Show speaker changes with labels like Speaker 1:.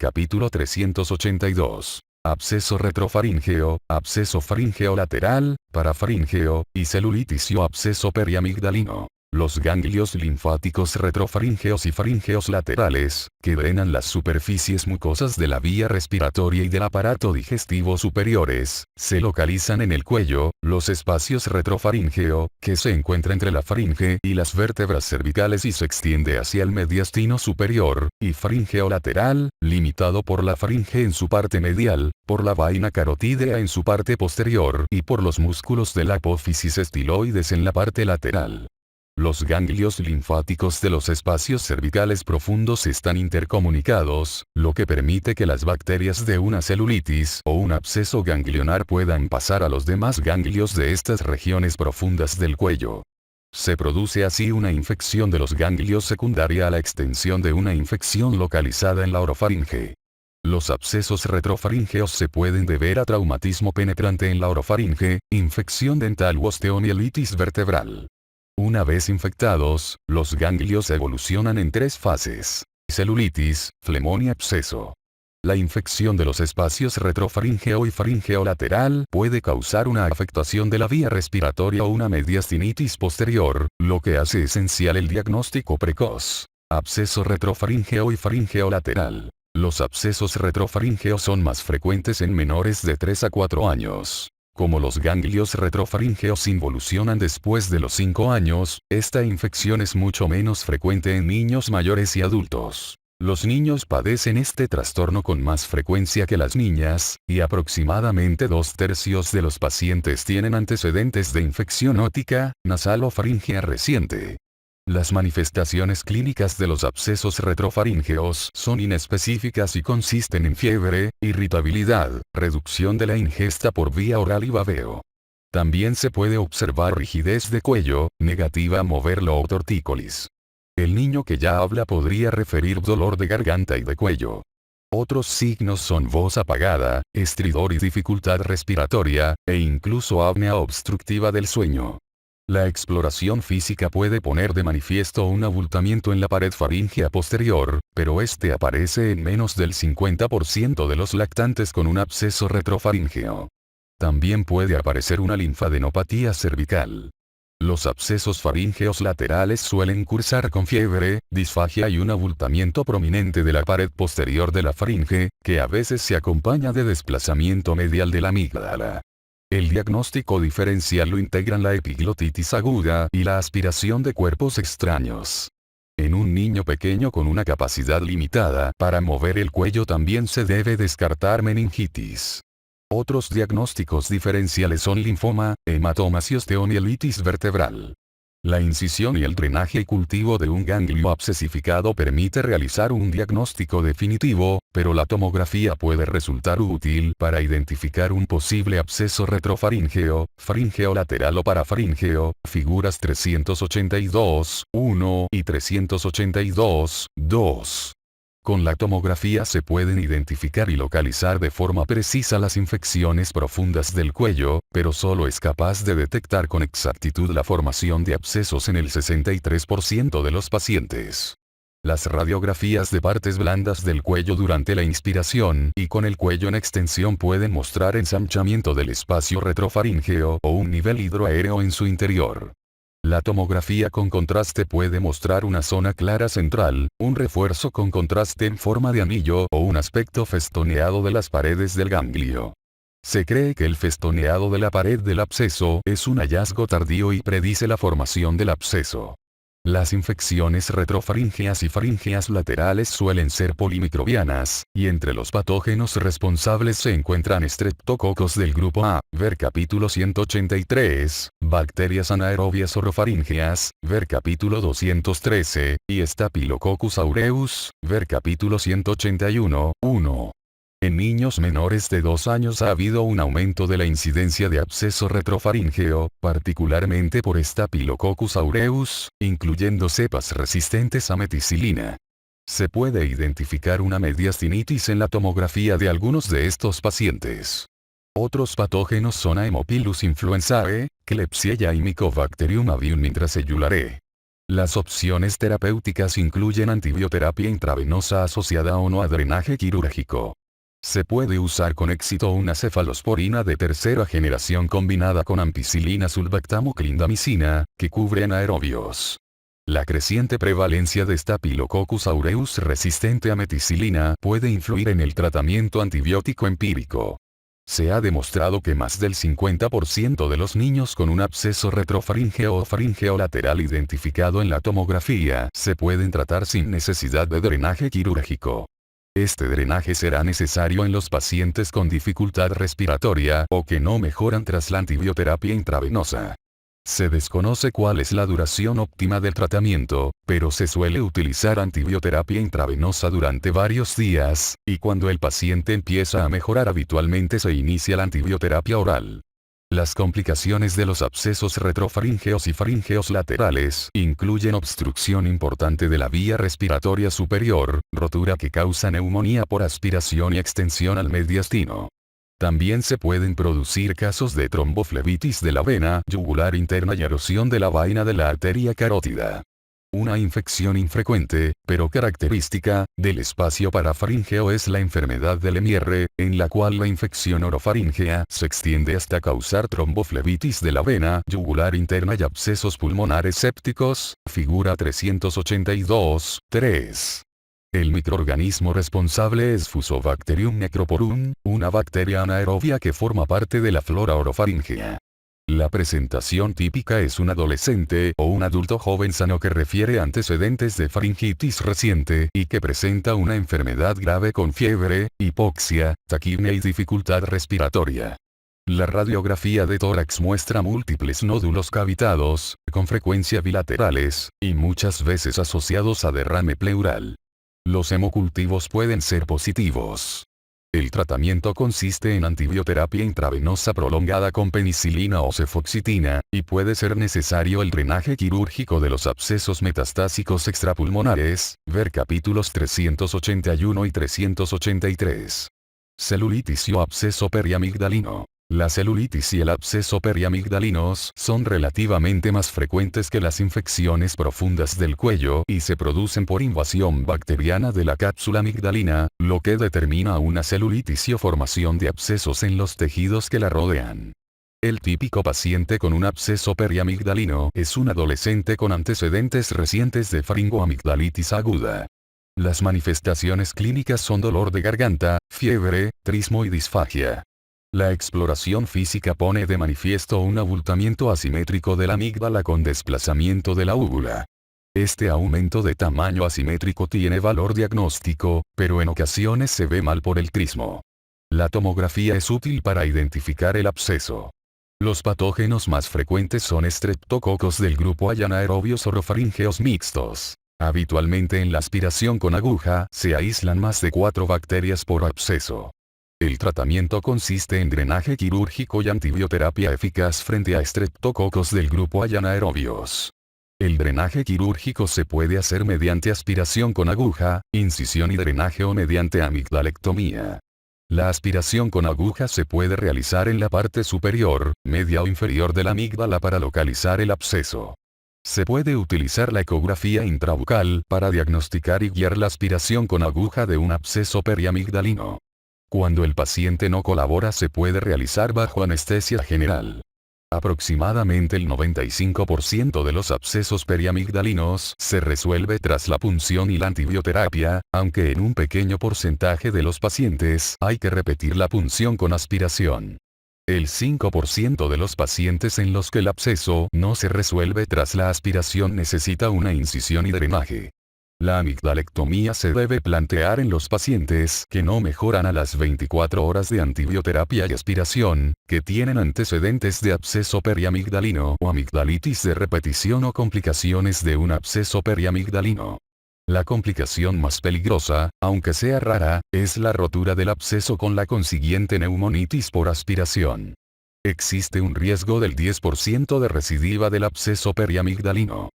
Speaker 1: Capítulo 382. Absceso retrofaríngeo, absceso faríngeo lateral, parafaríngeo, y celulitis o absceso periamigdalino. Los ganglios linfáticos retrofaríngeos y faríngeos laterales, que drenan las superficies mucosas de la vía respiratoria y del aparato digestivo superiores, se localizan en el cuello, los espacios retrofaríngeo, que se encuentra entre la faringe y las vértebras cervicales y se extiende hacia el mediastino superior, y faríngeo lateral, limitado por la faringe en su parte medial, por la vaina carotídea en su parte posterior y por los músculos de la apófisis estiloides en la parte lateral. Los ganglios linfáticos de los espacios cervicales profundos están intercomunicados, lo que permite que las bacterias de una celulitis o un absceso ganglionar puedan pasar a los demás ganglios de estas regiones profundas del cuello. Se produce así una infección de los ganglios secundaria a la extensión de una infección localizada en la orofaringe. Los abscesos retrofaríngeos se pueden deber a traumatismo penetrante en la orofaringe, infección dental u osteomielitis vertebral. Una vez infectados, los ganglios evolucionan en tres fases: celulitis, flemón y absceso. La infección de los espacios retrofaríngeo y faríngeo lateral puede causar una afectación de la vía respiratoria o una mediastinitis posterior, lo que hace esencial el diagnóstico precoz. Absceso retrofaríngeo y faríngeo lateral. Los abscesos retrofaríngeos son más frecuentes en menores de 3 a 4 años. Como los ganglios retrofaríngeos involucionan después de los 5 años, esta infección es mucho menos frecuente en niños mayores y adultos. Los niños padecen este trastorno con más frecuencia que las niñas, y aproximadamente 2/3 de los pacientes tienen antecedentes de infección ótica, nasal o faríngea reciente. Las manifestaciones clínicas de los abscesos retrofaríngeos son inespecíficas y consisten en fiebre, irritabilidad, reducción de la ingesta por vía oral y babeo. También se puede observar rigidez de cuello, negativa a moverlo o tortícolis. El niño que ya habla podría referir dolor de garganta y de cuello. Otros signos son voz apagada, estridor y dificultad respiratoria, e incluso apnea obstructiva del sueño. La exploración física puede poner de manifiesto un abultamiento en la pared faríngea posterior, pero este aparece en menos del 50% de los lactantes con un absceso retrofaríngeo. También puede aparecer una linfadenopatía cervical. Los abscesos faríngeos laterales suelen cursar con fiebre, disfagia y un abultamiento prominente de la pared posterior de la faringe, que a veces se acompaña de desplazamiento medial de la amígdala. El diagnóstico diferencial lo integran la epiglotitis aguda y la aspiración de cuerpos extraños. En un niño pequeño con una capacidad limitada para mover el cuello también se debe descartar meningitis. Otros diagnósticos diferenciales son linfoma, hematomas y osteomielitis vertebral. La incisión y el drenaje y cultivo de un ganglio abscesificado permite realizar un diagnóstico definitivo, pero la tomografía puede resultar útil para identificar un posible absceso retrofaríngeo, faríngeo lateral o parafaríngeo, figuras 382.1 y 382.2. Con la tomografía se pueden identificar y localizar de forma precisa las infecciones profundas del cuello, pero solo es capaz de detectar con exactitud la formación de abscesos en el 63% de los pacientes. Las radiografías de partes blandas del cuello durante la inspiración y con el cuello en extensión pueden mostrar ensanchamiento del espacio retrofaríngeo o un nivel hidroaéreo en su interior. La tomografía con contraste puede mostrar una zona clara central, un refuerzo con contraste en forma de anillo o un aspecto festoneado de las paredes del ganglio. Se cree que el festoneado de la pared del absceso es un hallazgo tardío y predice la formación del absceso. Las infecciones retrofaríngeas y faríngeas laterales suelen ser polimicrobianas, y entre los patógenos responsables se encuentran estreptococos del grupo A, ver capítulo 183, bacterias anaerobias orofaríngeas, ver capítulo 213, y Staphylococcus aureus, ver capítulo 181.1. En niños menores de 2 años ha habido un aumento de la incidencia de absceso retrofaríngeo, particularmente por Staphylococcus aureus, incluyendo cepas resistentes a meticilina. Se puede identificar una mediastinitis en la tomografía de algunos de estos pacientes. Otros patógenos son Haemophilus influenzae, Klebsiella y Mycobacterium avium intracellulare. Las opciones terapéuticas incluyen antibioterapia intravenosa asociada o no a drenaje quirúrgico. Se puede usar con éxito una cefalosporina de tercera generación combinada con ampicilina sulbactam o clindamicina, que cubre anaerobios. La creciente prevalencia de Staphylococcus aureus resistente a meticilina puede influir en el tratamiento antibiótico empírico. Se ha demostrado que más del 50% de los niños con un absceso retrofaríngeo o faríngeo lateral identificado en la tomografía se pueden tratar sin necesidad de drenaje quirúrgico. Este drenaje será necesario en los pacientes con dificultad respiratoria o que no mejoran tras la antibioterapia intravenosa. Se desconoce cuál es la duración óptima del tratamiento, pero se suele utilizar antibioterapia intravenosa durante varios días, y cuando el paciente empieza a mejorar habitualmente se inicia la antibioterapia oral. Las complicaciones de los abscesos retrofaríngeos y faríngeos laterales incluyen obstrucción importante de la vía respiratoria superior, rotura que causa neumonía por aspiración y extensión al mediastino. También se pueden producir casos de tromboflebitis de la vena yugular interna y erosión de la vaina de la arteria carótida. Una infección infrecuente, pero característica, del espacio parafaríngeo es la enfermedad de Lemierre, en la cual la infección orofaríngea se extiende hasta causar tromboflebitis de la vena yugular interna y abscesos pulmonares sépticos, figura 382, 3. El microorganismo responsable es Fusobacterium necroporum, una bacteria anaerobia que forma parte de la flora orofaríngea. La presentación típica es un adolescente o un adulto joven sano que refiere antecedentes de faringitis reciente y que presenta una enfermedad grave con fiebre, hipoxia, taquipnea y dificultad respiratoria. La radiografía de tórax muestra múltiples nódulos cavitados, con frecuencia bilaterales, y muchas veces asociados a derrame pleural. Los hemocultivos pueden ser positivos. El tratamiento consiste en antibioterapia intravenosa prolongada con penicilina o cefoxitina, y puede ser necesario el drenaje quirúrgico de los abscesos metastásicos extrapulmonares, ver capítulos 381 y 383. Celulitis o absceso periamigdalino. La celulitis y el absceso periamigdalinos son relativamente más frecuentes que las infecciones profundas del cuello y se producen por invasión bacteriana de la cápsula amigdalina, lo que determina una celulitis o formación de abscesos en los tejidos que la rodean. El típico paciente con un absceso periamigdalino es un adolescente con antecedentes recientes de faringoamigdalitis aguda. Las manifestaciones clínicas son dolor de garganta, fiebre, trismo y disfagia. La exploración física pone de manifiesto un abultamiento asimétrico de la amígdala con desplazamiento de la úvula. Este aumento de tamaño asimétrico tiene valor diagnóstico, pero en ocasiones se ve mal por el trismo. La tomografía es útil para identificar el absceso. Los patógenos más frecuentes son estreptococos del grupo A y anaerobios orofaríngeos mixtos. Habitualmente en la aspiración con aguja se aíslan más de 4 bacterias por absceso. El tratamiento consiste en drenaje quirúrgico y antibioterapia eficaz frente a estreptococos del grupo A y anaerobios. El drenaje quirúrgico se puede hacer mediante aspiración con aguja, incisión y drenaje o mediante amigdalectomía. La aspiración con aguja se puede realizar en la parte superior, media o inferior de la amígdala para localizar el absceso. Se puede utilizar la ecografía intrabucal para diagnosticar y guiar la aspiración con aguja de un absceso periamigdalino. Cuando el paciente no colabora se puede realizar bajo anestesia general. Aproximadamente el 95% de los abscesos periamigdalinos se resuelve tras la punción y la antibioterapia, aunque en un pequeño porcentaje de los pacientes hay que repetir la punción con aspiración. El 5% de los pacientes en los que el absceso no se resuelve tras la aspiración necesita una incisión y drenaje. La amigdalectomía se debe plantear en los pacientes que no mejoran a las 24 horas de antibioterapia y aspiración, que tienen antecedentes de absceso periamigdalino o amigdalitis de repetición o complicaciones de un absceso periamigdalino. La complicación más peligrosa, aunque sea rara, es la rotura del absceso con la consiguiente neumonitis por aspiración. Existe un riesgo del 10% de recidiva del absceso periamigdalino.